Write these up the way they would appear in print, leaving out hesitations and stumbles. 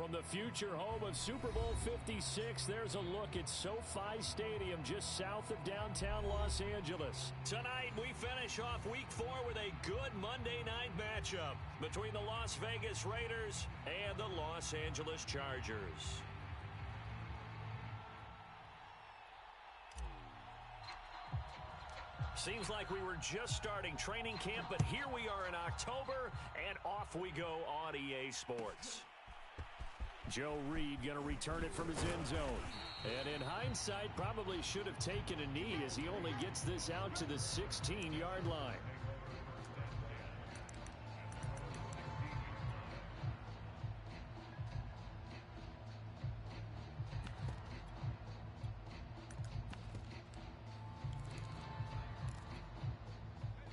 From the future home of Super Bowl 56, there's a look at SoFi Stadium just south of downtown Los Angeles. Tonight, we finish off Week 4 with a good Monday night matchup between the Las Vegas Raiders and the Los Angeles Chargers. Seems like we were just starting training camp, but here we are in October, and off we go on EA Sports. Joe Reed going to return it from his end zone. And in hindsight, probably should have taken a knee as he only gets this out to the 16-yard line.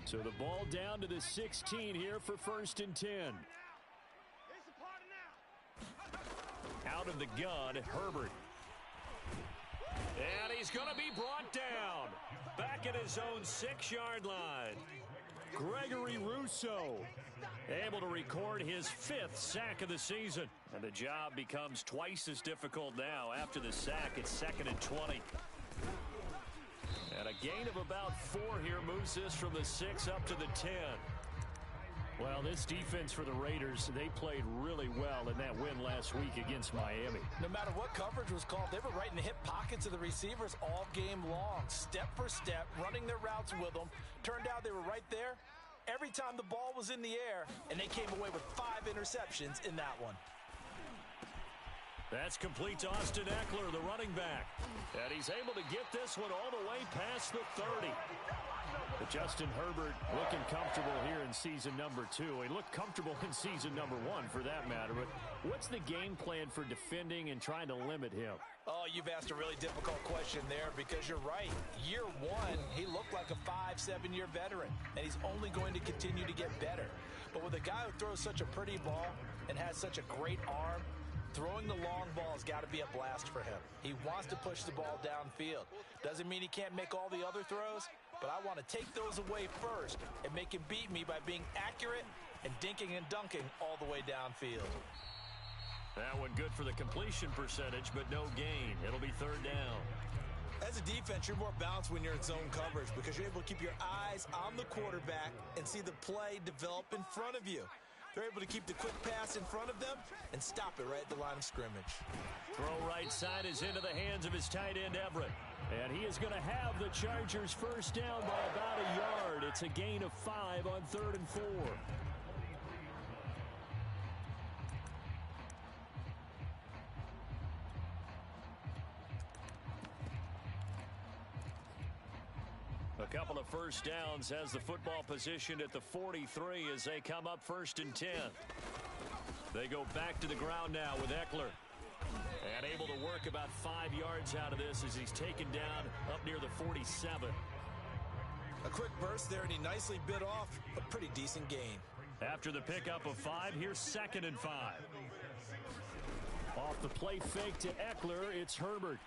So the ball down to the 16 here for 1st and 10. Out of the gun, Herbert. And he's going to be brought down. Back at his own 6-yard line. Gregory Rousseau able to record his 5th sack of the season. And the job becomes twice as difficult now. After the sack, it's 2nd and 20. And a gain of about 4 here moves this from the 6 up to the 10. Well, this defense for the Raiders, they played really well in that win last week against Miami. No matter what coverage was called, they were right in the hip pockets of the receivers all game long, step for step, running their routes with them. Turned out they were right there every time the ball was in the air, and they came away with 5 interceptions in that one. That's complete to Austin Eckler, the running back. And he's able to get this one all the way past the 30. But Justin Herbert looking comfortable here in season number 2. He looked comfortable in season number 1 for that matter. But what's the game plan for defending and trying to limit him? Oh, you've asked a really difficult question there because you're right. Year 1, he looked like a 5-7-year veteran, and he's only going to continue to get better. But with a guy who throws such a pretty ball and has such a great arm, throwing the long ball has got to be a blast for him. He wants to push the ball downfield. Doesn't mean he can't make all the other throws, but I want to take those away first and make him beat me by being accurate and dinking and dunking all the way downfield. That one good for the completion percentage, but no gain. It'll be 3rd down. As a defense, you're more balanced when you're in zone coverage because you're able to keep your eyes on the quarterback and see the play develop in front of you. They're able to keep the quick pass in front of them and stop it right at the line of scrimmage. Throw right side is into the hands of his tight end, Everett. And he is going to have the Chargers first down by about a yard. It's a gain of 5 on 3rd and 4. A couple of first downs has the football positioned at the 43 as they come up 1st and 10. They go back to the ground now with Eckler. And able to work about 5 yards out of this as he's taken down up near the 47. A quick burst there, and he nicely bit off a pretty decent gain. After the pickup of 5, here's 2nd and 5. Off the play fake to Eckler, it's Herbert.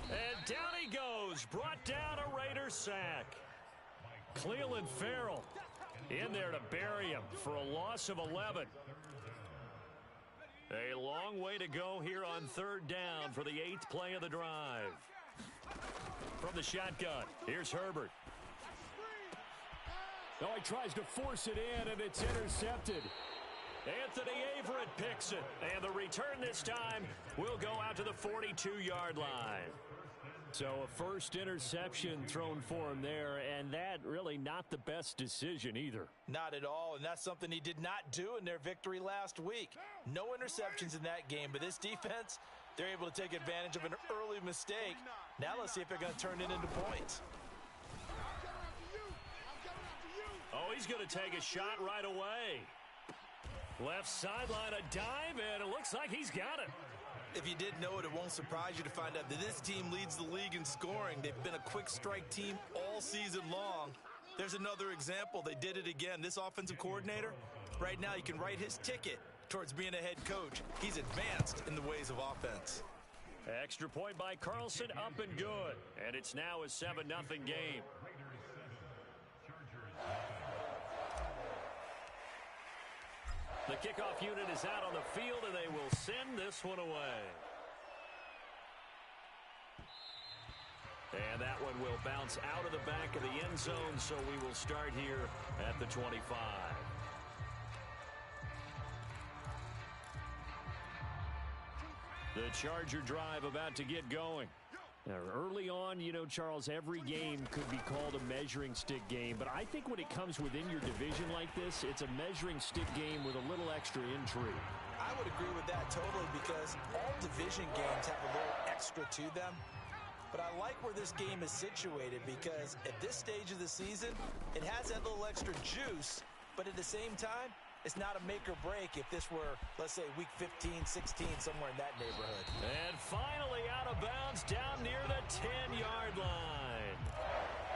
And down he goes, brought down a Raider sack. Cleveland Farrell in there to bury him for a loss of 11. A long way to go here on 3rd down for the 8th play of the drive. From the shotgun, here's Herbert. Oh, he tries to force it in, and it's intercepted. Anthony Averett picks it, and the return this time will go out to the 42-yard line. So a first interception thrown for him there, and that really not the best decision either. Not at all, and that's something he did not do in their victory last week. No interceptions in that game, but this defense, they're able to take advantage of an early mistake. Now let's see if they're going to turn it into points. Oh, he's going to take a shot right away. Left sideline, a dive, and it looks like he's got it. If you didn't know it, it won't surprise you to find out that this team leads the league in scoring. They've been a quick strike team all season long. There's another example. They did it again. This offensive coordinator, right now you can write his ticket towards being a head coach. He's advanced in the ways of offense. Extra point by Carlson, up and good. And it's now a 7-0 game. The kickoff unit is out on the field, and they will send this one away. And that one will bounce out of the back of the end zone, so we will start here at the 25. The Charger drive about to get going. Now, early on, you know, Charles, every game could be called a measuring stick game, but I think when it comes within your division like this, it's a measuring stick game with a little extra intrigue. I would agree with that totally, because all division games have a little extra to them. But I like where this game is situated, because at this stage of the season, it has that little extra juice, but at the same time, it's not a make or break if this were, let's say, week 15, 16, somewhere in that neighborhood. And finally out of bounds down near the 10-yard line.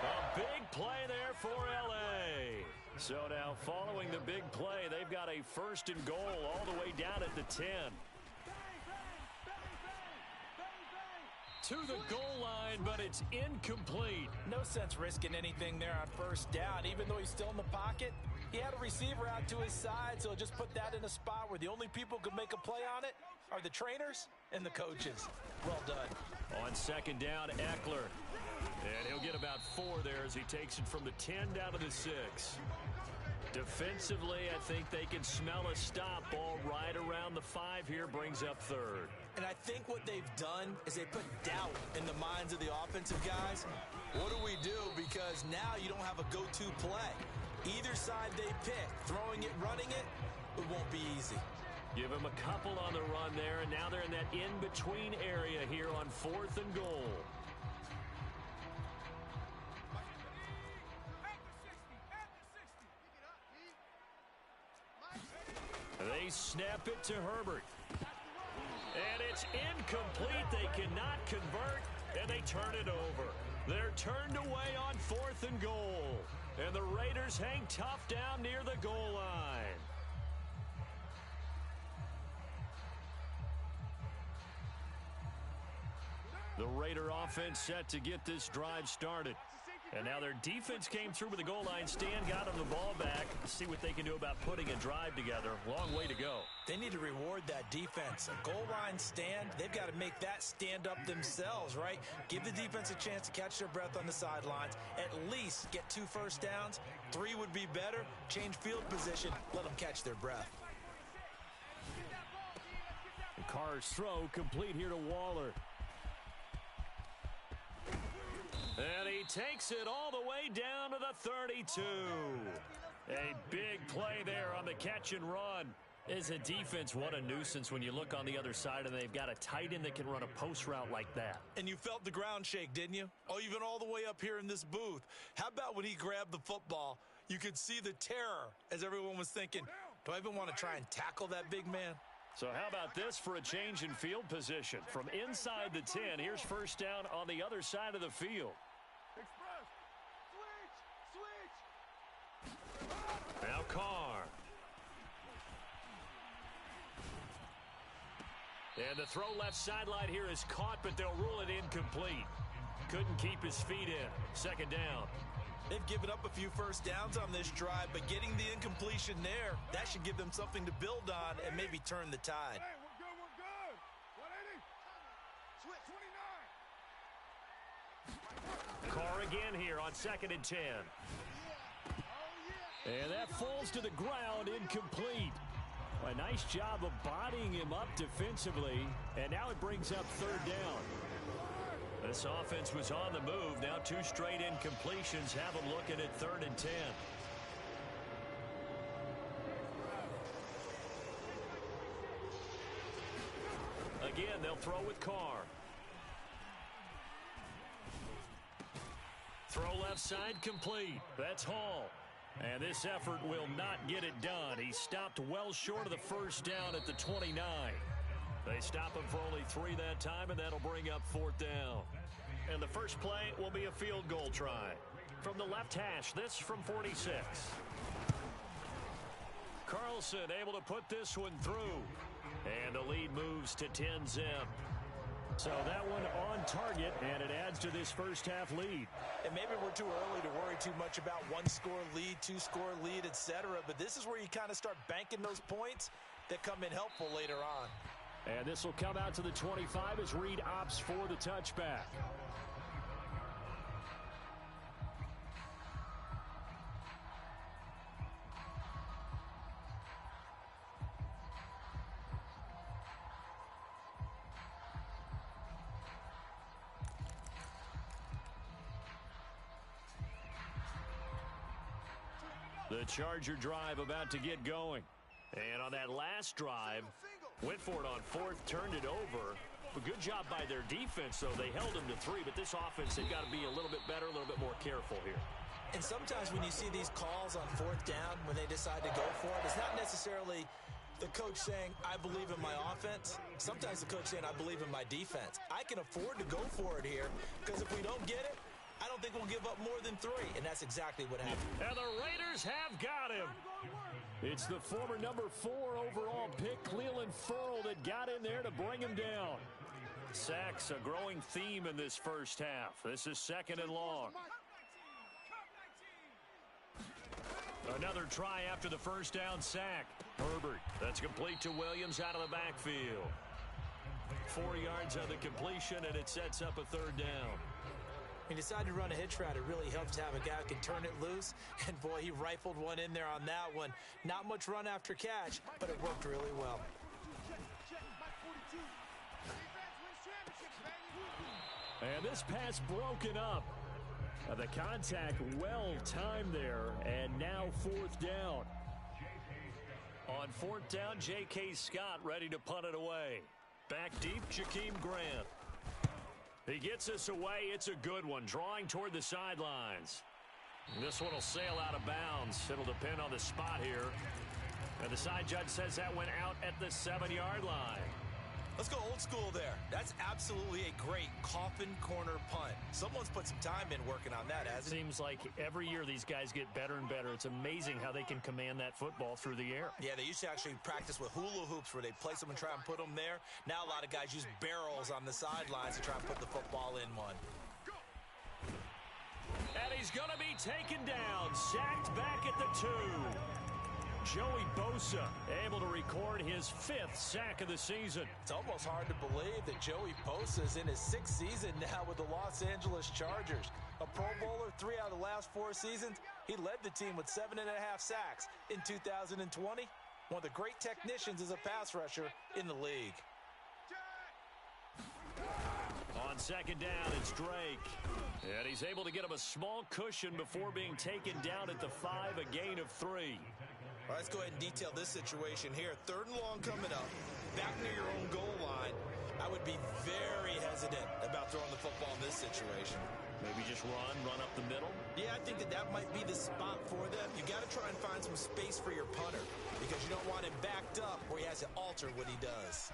A big play there for L.A. So now following the big play, they've got a first and goal all the way down at the 10. To the goal line, but it's incomplete. No sense risking anything there on first down. Even though he's still in the pocket, he had a receiver out to his side, so just put that in a spot where the only people who can make a play on it are the trainers and the coaches. Well done. On second down, Eckler. And he'll get about 4 there as he takes it from the 10 down to the 6. Defensively, I think they can smell a stop. Ball right around the 5 here, brings up third. And I think what they've done is they put doubt in the minds of the offensive guys. What do we do? Because now you don't have a go-to play. Either side they pick, throwing it, running it, it won't be easy. Give them a couple on the run there, and now they're in that in-between area here on 4th and goal. They snap it to Herbert. And it's incomplete. They cannot convert, and they turn it over. They're turned away on 4th and goal. And the Raiders hang tough down near the goal line. The Raider offense set to get this drive started. And now their defense came through with the goal line stand, got them the ball back. See what they can do about putting a drive together. Long way to go. They need to reward that defense. A goal line stand, they've got to make that stand up themselves, right? Give the defense a chance to catch their breath on the sidelines. At least get 2 first downs. 3 would be better. Change field position. Let them catch their breath. Carr's throw complete here to Waller. And he takes it all the way down to the 32. A big play there on the catch and run. As a defense, what a nuisance when you look on the other side and they've got a tight end that can run a post route like that. And you felt the ground shake, didn't you? Oh, even all the way up here in this booth. How about when he grabbed the football? You could see the terror as everyone was thinking, do I even want to try and tackle that big man? So how about this for a change in field position? From inside the 10, here's first down on the other side of the field. Express. Switch. Now Carr. And the throw left sideline here is caught, but they'll rule it incomplete. Couldn't keep his feet in. Second down. They've given up a few first downs on this drive, but getting the incompletion there, that should give them something to build on and maybe turn the tide. Hey, we're good. 180. Switch. 29. Carr again here on second and 10. And that falls to the ground, incomplete. A nice job of bodying him up defensively, and now it brings up third down. This offense was on the move. Now 2 straight incompletions have them looking at third and 10. Again, they'll throw with Carr. Throw left side complete. That's Hall. And this effort will not get it done. He stopped well short of the first down at the 29. They stop him for only 3 that time, and that'll bring up fourth down. And the first play will be a field goal try. From the left hash, this from 46. Carlson able to put this one through. And the lead moves to 10-zip. So that one on target And it adds to this first half lead. And maybe we're too early to worry too much about one-score lead, two-score lead, etc. But this is where you kind of start banking those points that come in helpful later on. And this will come out to the 25 as Reed opts for the touchback. The Charger drive about to get going. And on that last drive, went for it on fourth, turned it over. But good job by their defense, though. They held them to 3, but this offense, they've got to be a little bit better, a little bit more careful here. And sometimes when you see these calls on fourth down, when they decide to go for it, it's not necessarily the coach saying, I believe in my offense. Sometimes the coach saying, I believe in my defense. I can afford to go for it here because if we don't get it, I don't think we'll give up more than 3, and that's exactly what happened. And the Raiders have got him. It's the former number 4 overall pick, Cleveland Ferrell, that got in there to bring him down. Sacks, a growing theme in this first half. This is 2nd and long. Another try after the first down sack. Herbert, that's complete to Williams out of the backfield. 4 yards on the completion, and it sets up a 3rd down. He decided to run a hitch route. It really helps to have a guy who can turn it loose. And, boy, he rifled one in there on that one. Not much run after catch, but it worked really well. And this pass broken up. The contact well timed there, and now 4th down. On 4th down, J.K. Scott ready to punt it away. Back deep, Jakeem Grant. He gets us away. It's a good one, drawing toward the sidelines. This one will sail out of bounds. It'll depend on the spot here. And the side judge says that went out at the 7-yard line. Let's go old school there. That's absolutely a great coffin corner punt. Someone's put some time in working on that, hasn't it? Seems like every year these guys get better and better. It's amazing how they can command that football through the air. Yeah, they used to actually practice with hula hoops where they place them and try and put them there. Now a lot of guys use barrels on the sidelines to try and put the football in one. And he's going to be taken down, sacked back at the 2. Joey Bosa able to record his 5th sack of the season. It's almost hard to believe that Joey Bosa is in his 6th season now with the Los Angeles Chargers. A Pro Bowler 3 out of the last 4 seasons. He led the team with 7.5 sacks in 2020. One of the great technicians as a pass rusher in the league. On 2nd down, it's Drake. And he's able to get him a small cushion before being taken down at the 5, a gain of 3. All right, let's go ahead and detail this situation here. 3rd and long coming up, back near your own goal line. I would be very hesitant about throwing the football in this situation. Maybe just run up the middle? Yeah, I think that might be the spot for them. You got to try and find some space for your punter because you don't want him backed up where he has to alter what he does.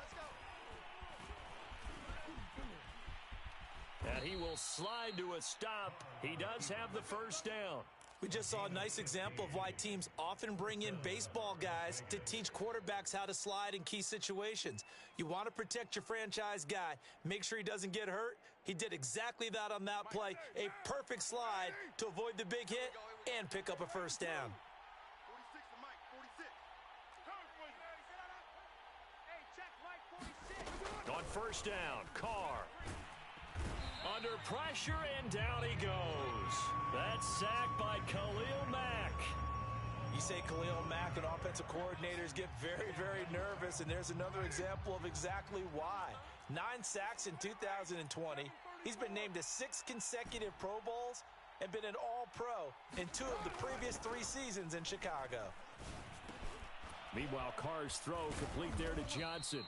And he will slide to a stop. He does have the 1st down. We just saw a nice example of why teams often bring in baseball guys to teach quarterbacks how to slide in key situations. You want to protect your franchise guy. Make sure he doesn't get hurt. He did exactly that on that play. A perfect slide to avoid the big hit and pick up a 1st down. 46 to Mike, 46. On 1st down, Carr. Under pressure, and down he goes. That's sacked by Khalil Mack. You say Khalil Mack and offensive coordinators get very, very nervous, and there's another example of exactly why. 9 sacks in 2020. He's been named to 6 consecutive Pro Bowls and been an All-Pro in 2 of the previous 3 seasons in Chicago. Meanwhile, Carr's throw complete there to Johnson.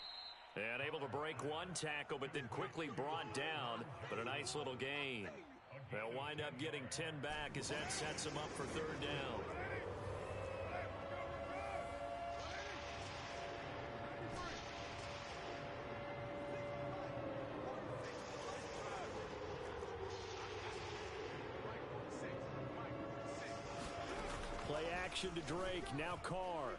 And able to break one tackle, but then quickly brought down. But a nice little gain. They'll wind up getting 10 back as that sets them up for 3rd down. Play action to Drake, now Carr.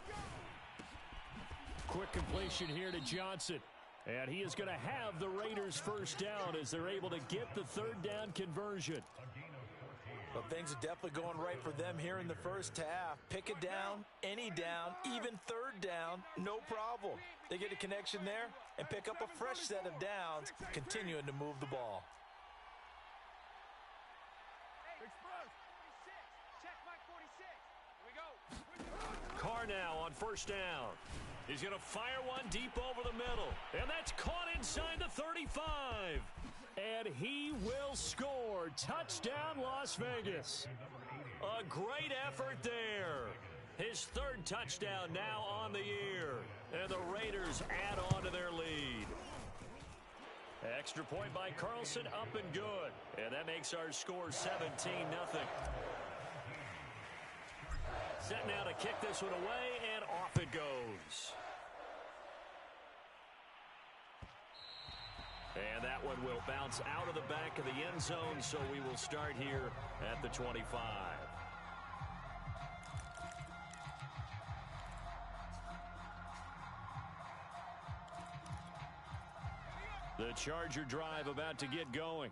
Quick completion here to Johnson. And he is going to have the Raiders first down as they're able to get the third down conversion. Well, things are definitely going right for them here in the first half. Pick a down, any down, even third down, no problem. They get a connection there and pick up a fresh set of downs, continuing to move the ball. Carr now on first down. He's going to fire one deep over the middle. And that's caught inside the 35. And he will score. Touchdown, Las Vegas. A great effort there. His third touchdown now on the year. And the Raiders add on to their lead. Extra point by Carlson, up and good. And that makes our score 17-0. Set now to kick this one away, and off it goes. And that one will bounce out of the back of the end zone, so we will start here at the 25. The Charger drive about to get going.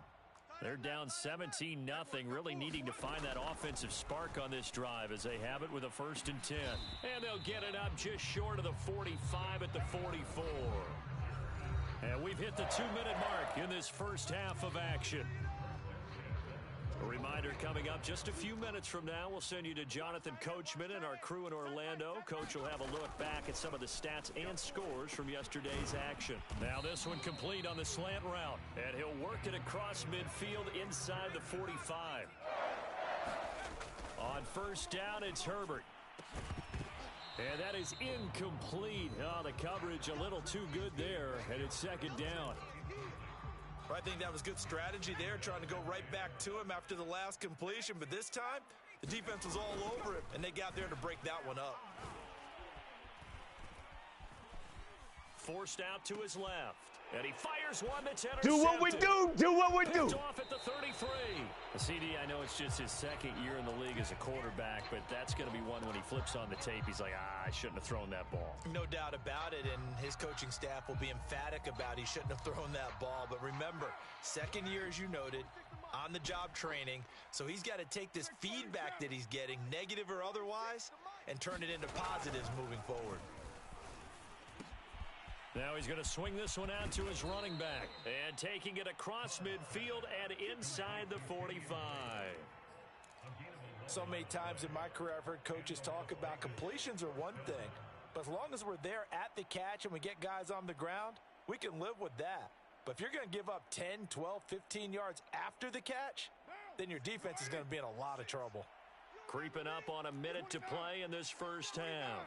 They're down 17-0, really needing to find that offensive spark on this drive as they have it with a 1st and 10. And they'll get it up just short of the 45 at the 44. And we've hit the 2-minute mark in this first half of action. A reminder coming up just a few minutes from now, we'll send you to Jonathan Coachman and our crew in Orlando. Coach will have a look back at some of the stats and scores from yesterday's action. Now this one complete on the slant route, and he'll work it across midfield inside the 45. On first down, it's Herbert. And that is incomplete. Oh, the coverage a little too good there, and it's 2nd down. I think that was good strategy there, trying to go right back to him after the last completion. But this time, the defense was all over it, and they got there to break that one up. Forced out to his left. And he fires one that's intercepted. Do what we do! Do what we do! Picked off at the 33. CD, I know it's just his 2nd year in the league as a quarterback, but that's going to be one when he flips on the tape. He's like, I shouldn't have thrown that ball. No doubt about it, and his coaching staff will be emphatic about he shouldn't have thrown that ball. But remember, 2nd year, as you noted, on-the-job training, so he's got to take this feedback that he's getting, negative or otherwise, and turn it into positives moving forward. Now he's going to swing this one out to his running back. And taking it across midfield and inside the 45. So many times in my career I've heard coaches talk about completions are one thing. But as long as we're there at the catch and we get guys on the ground, we can live with that. But if you're going to give up 10, 12, 15 yards after the catch, then your defense is going to be in a lot of trouble. Creeping up on a minute to play in this first half.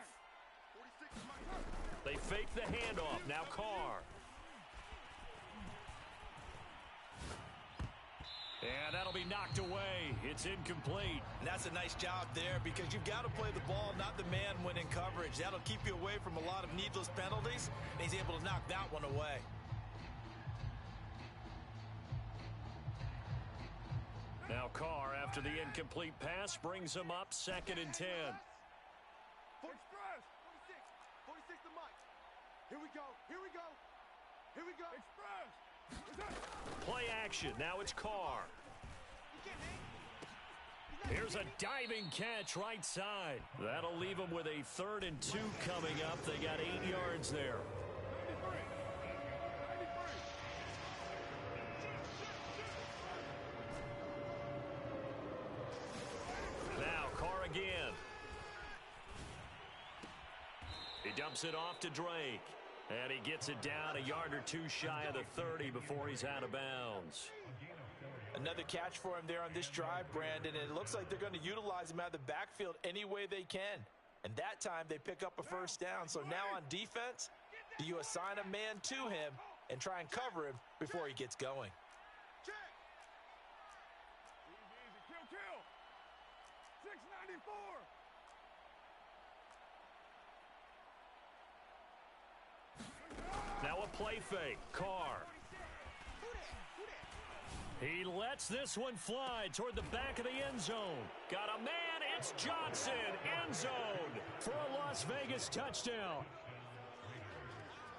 They fake the handoff. Now Carr. And that'll be knocked away. It's incomplete. And that's a nice job there because you've got to play the ball, not the man when in coverage. That'll keep you away from a lot of needless penalties, and he's able to knock that one away. Now Carr, after the incomplete pass, brings him up 2nd and 10. Here we go, here we go, here we go. Express. Play action, now it's Carr. Here's a diving catch right side. That'll leave them with a 3rd and 2 coming up. They got 8 yards there. Now Carr again. He dumps it off to Drake. And he gets it down a yard or 2 shy of the 30 before he's out of bounds. Another catch for him there on this drive, Brandon. And it looks like they're going to utilize him out of the backfield any way they can. And that time they pick up a first down. So now on defense, do you assign a man to him and try and cover him before he gets going? Check. Easy, easy. Kill. 694. Now a play fake. Carr. He lets this one fly toward the back of the end zone. Got a man. It's Johnson. End zone for a Las Vegas touchdown.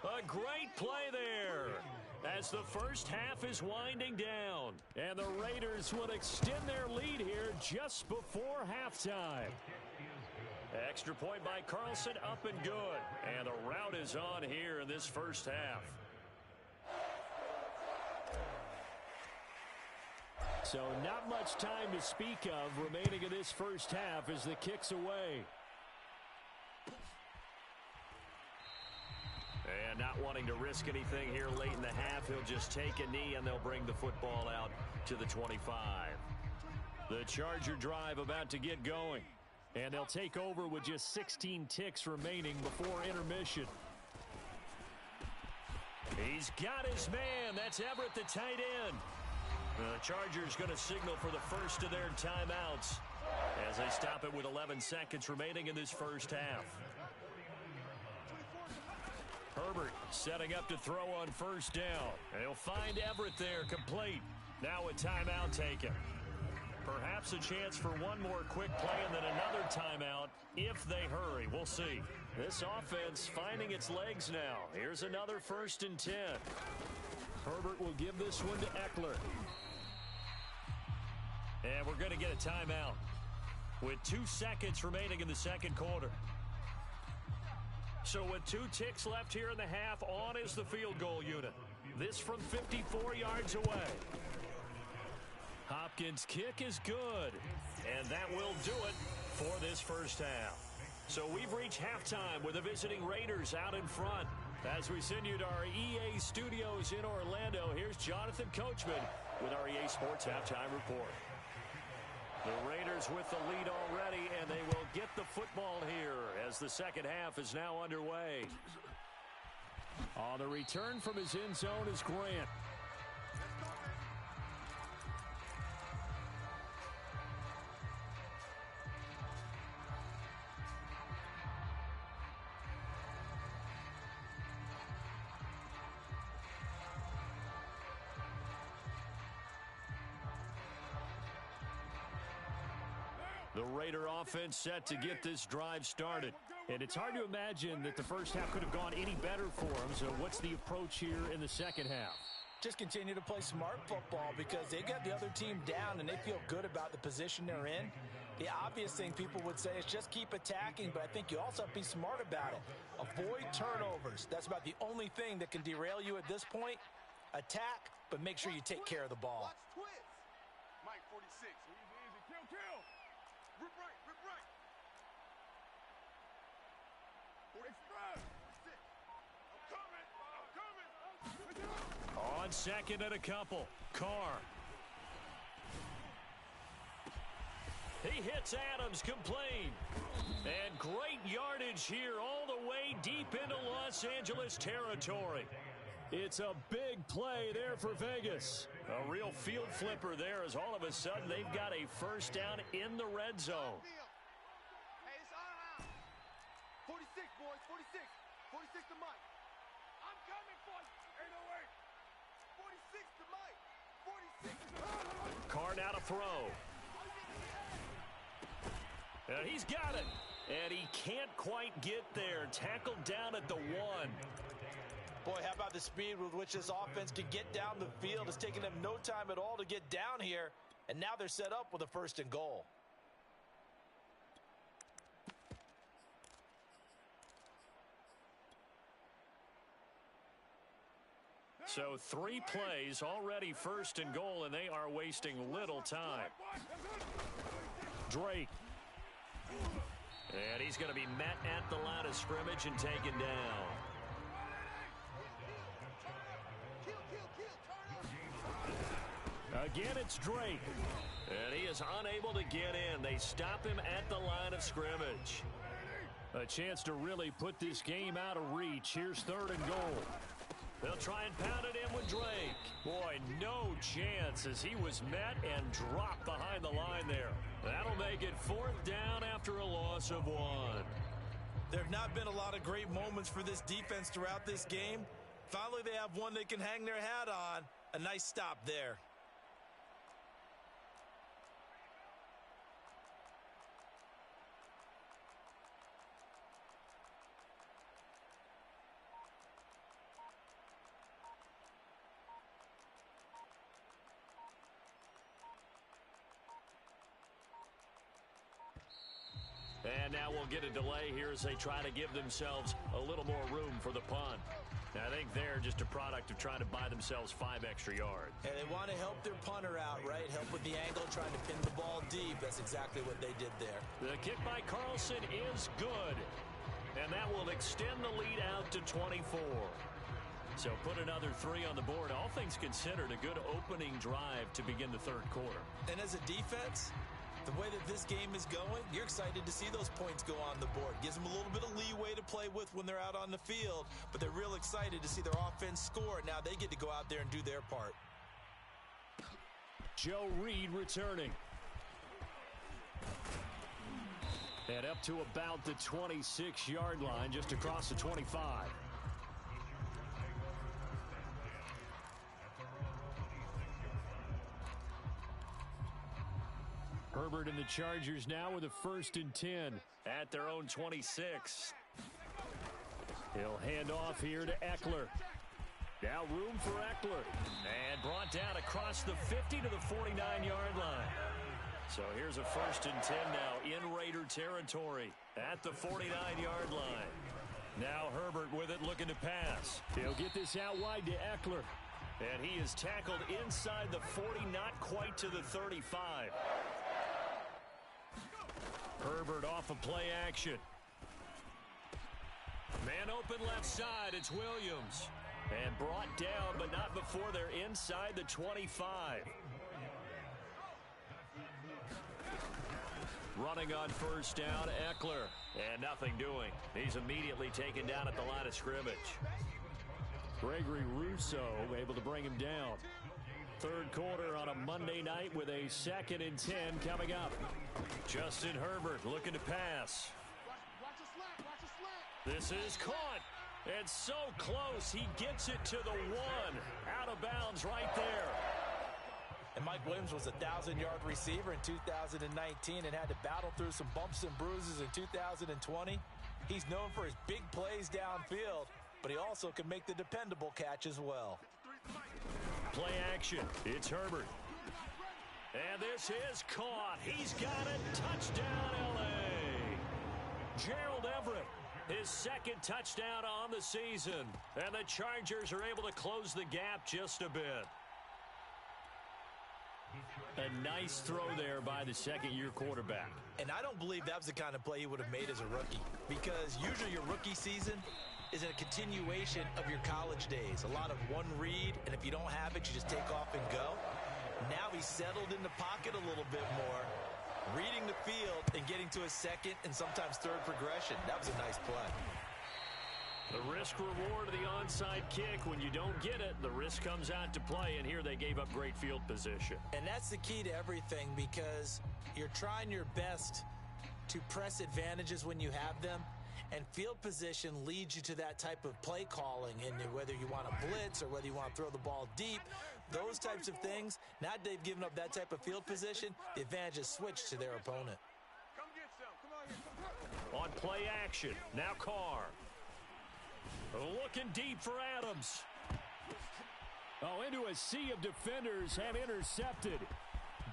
A great play there as the first half is winding down. And the Raiders will extend their lead here just before halftime. Extra point by Carlson, up and good. And the rout is on here in this first half. So not much time to speak of remaining in this first half as the kick's away. And not wanting to risk anything here late in the half, he'll just take a knee and they'll bring the football out to the 25. The Charger drive about to get going. And they'll take over with just 16 ticks remaining before intermission. He's got his man. That's Everett, the tight end. The Chargers going to signal for the first of their timeouts as they stop it with 11 seconds remaining in this first half. Herbert setting up to throw on first down. And he'll find Everett there complete. Now a timeout taken. Perhaps a chance for one more quick play and then another timeout if they hurry. We'll see. This offense finding its legs now. Here's another 1st and 10. Herbert will give this one to Eckler. And we're going to get a timeout with 2 seconds remaining in the second quarter. So with 2 ticks left here in the half, on is the field goal unit. This from 54 yards away. Hopkins' kick is good. And that will do it for this first half. So we've reached halftime with the visiting Raiders out in front. As we send you to our EA studios in Orlando, here's Jonathan Coachman with our EA Sports Halftime Report. The Raiders with the lead already, and they will get the football here as the second half is now underway. On the return from his end zone is Grant. The Raider offense set to get this drive started. And it's hard to imagine that the first half could have gone any better for them. So what's the approach here in the second half? Just continue to play smart football because they got the other team down and they feel good about the position they're in. The obvious thing people would say is just keep attacking, but I think you also have to be smart about it. Avoid turnovers. That's about the only thing that can derail you at this point. Attack, but make sure you take care of the ball. Watch twins. Mike 46. Easy, easy. Kill. Rip right. Express. I'm coming. On second and a couple. Carr. He hits Adams complete. And great yardage here all the way deep into Los Angeles territory. It's a big play there for Vegas. A real field flipper there as all of a sudden they've got a first down in the red zone. Hey, it's our house. 46, boys. 46. 46 to Mike. I'm coming for you. 808. 46 to Mike. 46. Carr now to throw. And he's got it. And he can't quite get there. Tackled down at the 1. Boy, how about the speed with which this offense can get down the field? It's taken them no time at all to get down here. And now they're set up with a 1st and goal. So 3 plays already 1st and goal, and they are wasting little time. Drake. And he's going to be met at the line of scrimmage and taken down. Again, it's Drake. And he is unable to get in. They stop him at the line of scrimmage. A chance to really put this game out of reach. Here's 3rd and goal. They'll try and pound it in with Drake. Boy, no chance as he was met and dropped behind the line there. That'll make it 4th down after a loss of 1. There have not been a lot of great moments for this defense throughout this game. Finally, they have one they can hang their hat on. A nice stop there. And now we'll get a delay here as they try to give themselves a little more room for the punt. I think they're just a product of trying to buy themselves 5 extra yards. And they want to help their punter out, right? Help with the angle, trying to pin the ball deep. That's exactly what they did there. The kick by Carlson is good. And that will extend the lead out to 24. So put another 3 on the board. All things considered, a good opening drive to begin the third quarter. And as a defense, the way that this game is going, you're excited to see those points go on the board. Gives them a little bit of leeway to play with when they're out on the field, but they're real excited to see their offense score. Now they get to go out there and do their part. Joe Reed returning. And up to about the 26-yard line, just across the 25. Herbert and the Chargers now with a 1st and 10 at their own 26. He'll hand off here to Eckler. Now room for Eckler. And brought down across the 50 to the 49-yard line. So here's a 1st and 10 now in Raider territory at the 49-yard line. Now Herbert with it, looking to pass. He'll get this out wide to Eckler. And he is tackled inside the 40, not quite to the 35. Herbert off of play action. Man open left side, it's Williams. And brought down, but not before they're inside the 25. Running on 1st down, Eckler. And nothing doing. He's immediately taken down at the line of scrimmage. Gregory Rousseau able to bring him down. Third quarter on a Monday night with a 2nd and 10 coming up. Justin Herbert looking to pass. This is caught. And so close. He gets it to the 1. Out of bounds right there. And Mike Williams was a 1,000-yard receiver in 2019 and had to battle through some bumps and bruises in 2020. He's known for his big plays downfield, but he also can make the dependable catch as well. Play action. It's Herbert. And this is caught. He's got it. Touchdown, L.A. Gerald Everett, his 2nd touchdown on the season. And the Chargers are able to close the gap just a bit. A nice throw there by the 2nd-year quarterback. And I don't believe that was the kind of play he would have made as a rookie, because usually your rookie season is a continuation of your college days. A lot of one read, and if you don't have it, you just take off and go. Now he's settled in the pocket a little bit more, reading the field and getting to his 2nd and sometimes 3rd progression. That was a nice play. The risk-reward of the onside kick. When you don't get it, the risk comes out to play, and here they gave up great field position. And that's the key to everything, because you're trying your best to press advantages when you have them, and field position leads you to that type of play calling, and whether you want to blitz or whether you want to throw the ball deep, those types of things. Now they've given up that type of field position, the advantage is switched to their opponent. Come get some. Come on here. On play action, now Carr. Looking deep for Adams. Oh, into a sea of defenders and intercepted.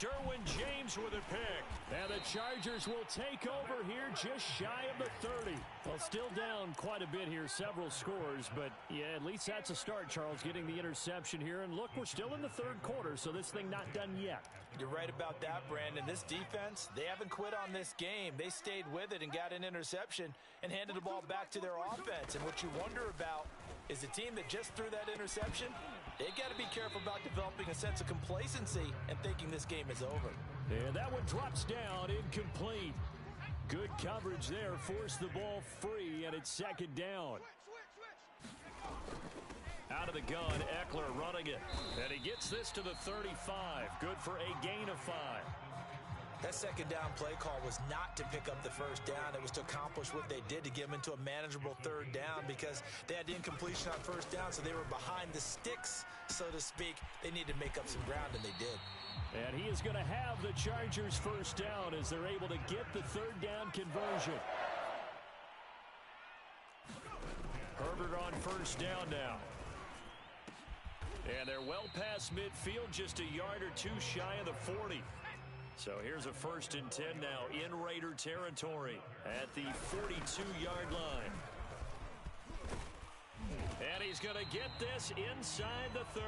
Derwin James with a pick. And the Chargers will take over here just shy of the 30. Well, still down quite a bit here, several scores, but yeah, at least that's a start, Charles, getting the interception here. And look, we're still in the 3rd quarter, so this thing not done yet. You're right about that, Brandon. This defense, they haven't quit on this game. They stayed with it and got an interception and handed the ball back to their offense. And what you wonder about is the team that just threw that interception, they got to be careful about developing a sense of complacency and thinking this game is over. And that one drops down, incomplete. Good coverage there, forced the ball free, and it's 2nd down. Out of the gun, Eckler running it. And he gets this to the 35. Good for a gain of 5. That 2nd down play call was not to pick up the 1st down. It was to accomplish what they did, to get them into a manageable 3rd down, because they had the incompletion on 1st down, so they were behind the sticks, so to speak. They needed to make up some ground, and they did. And he is going to have the Chargers 1st down as they're able to get the 3rd down conversion. Herbert on 1st down now. And they're well past midfield, just a yard or 2 shy of the 40. So here's a 1st and 10 now in Raider territory at the 42-yard line. And he's going to get this inside the 30.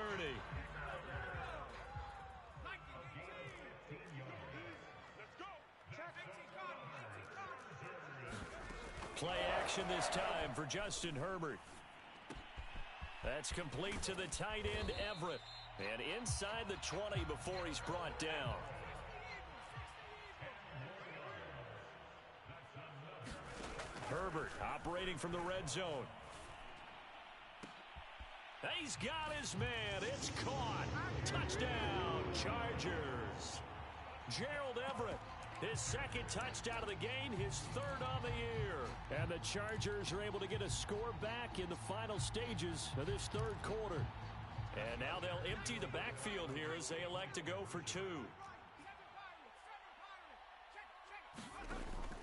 Play action this time for Justin Herbert. That's complete to the tight end, Everett. And inside the 20 before he's brought down. Herbert operating from the red zone. He's got his man. It's caught. Touchdown, Chargers. Gerald Everett, his 2nd touchdown of the game, his 3rd on the year. And the Chargers are able to get a score back in the final stages of this 3rd quarter. And now they'll empty the backfield here as they elect to go for 2.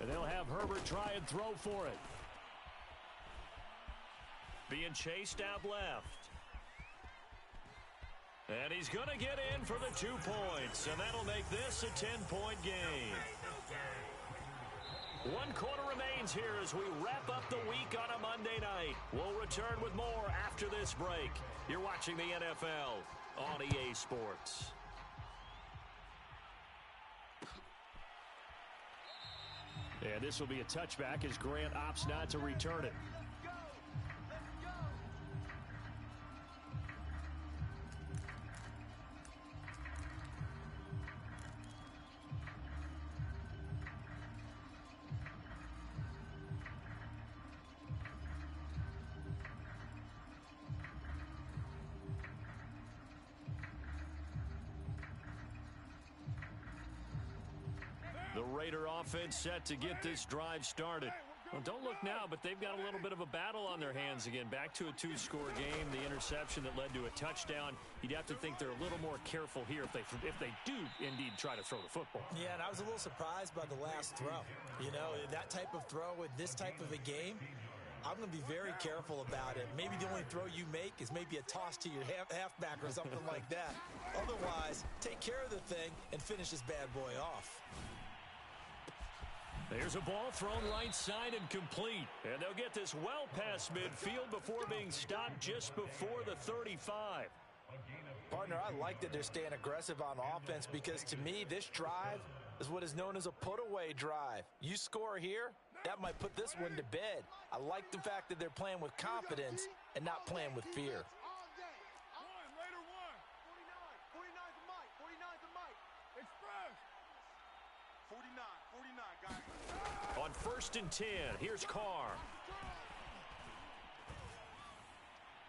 And they'll have Herbert try and throw for it. Being chased out left. And he's going to get in for the 2 points. And that'll make this a 10-point game. 1 quarter remains here as we wrap up the week on a Monday night. We'll return with more after this break. You're watching the NFL on EA Sports. And this will be a touchback as Grant opts not to return it. The Raider offense set to get this drive started. Well, don't look now, but they've got a little bit of a battle on their hands again. Back to a 2-score game. The interception that led to a touchdown. You'd have to think they're a little more careful here if they do indeed try to throw the football. Yeah, and I was a little surprised by the last throw. You know, that type of throw with this type of a game, I'm going to be very careful about it. Maybe the only throw you make is maybe a toss to your halfback or something like that. Otherwise, take care of the thing and finish this bad boy off. There's a ball thrown right side and complete. And they'll get this well past midfield before being stopped just before the 35. Partner, I like that they're staying aggressive on offense because to me, this drive is what is known as a put-away drive. You score here, that might put this one to bed. I like the fact that they're playing with confidence and not playing with fear. On 1st and 10, here's Carr.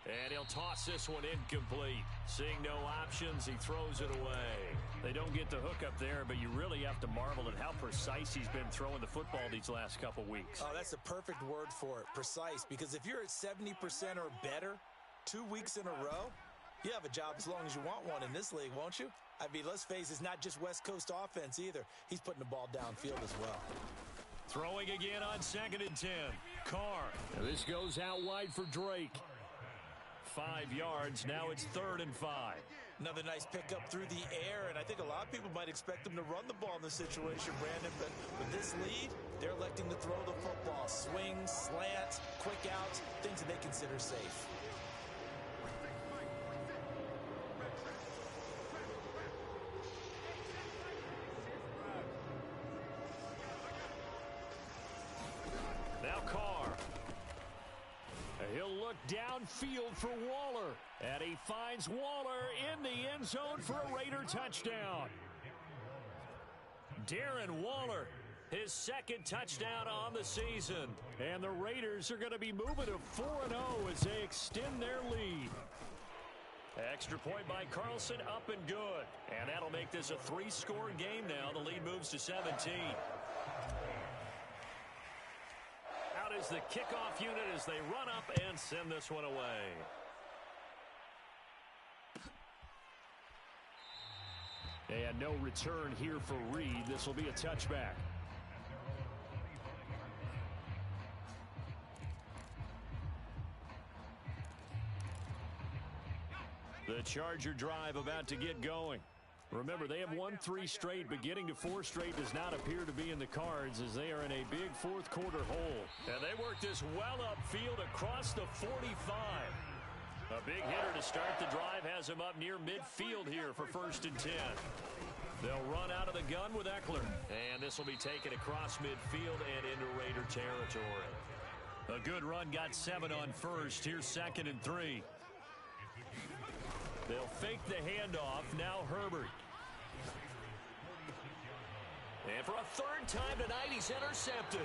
And he'll toss this one incomplete. Seeing no options, he throws it away. They don't get the hook up there, but you really have to marvel at how precise he's been throwing the football these last couple weeks. Oh, that's a perfect word for it, precise, because if you're at 70% or better 2 weeks in a row, you have a job as long as you want one in this league, won't you? I mean, let's face it, it's not just West Coast offense either. He's putting the ball downfield as well. Throwing again on 2nd and 10. Carr. And this goes out wide for Drake. 5 yards. Now it's 3rd and 5. Another nice pickup through the air, and I think a lot of people might expect them to run the ball in this situation, Brandon, but with this lead, they're electing to throw the football. Swings, slants, quick outs, things that they consider safe. Now Carr. He'll look downfield for Waller. And he finds Waller in the end zone for a Raider touchdown. Darren Waller, his 2nd touchdown on the season. And the Raiders are going to be moving to 4-0 as they extend their lead. Extra point by Carlson, up and good. And that'll make this a 3-score game now. The lead moves to 17. Out is the kickoff unit as they run up and send this one away. And no return here for Reed. This will be a touchback. The Charger drive about to get going. Remember, they have won 3 straight, but getting to 4 straight does not appear to be in the cards as they are in a big fourth-quarter hole. And they work this well upfield across the 45. A big hitter to start the drive has him up near midfield here for 1st and 10. They'll run out of the gun with Eckler. And this will be taken across midfield and into Raider territory. A good run, got 7 on first. Here's 2nd and 3. They'll fake the handoff. Now Herbert. And for a 3rd time tonight, he's intercepted.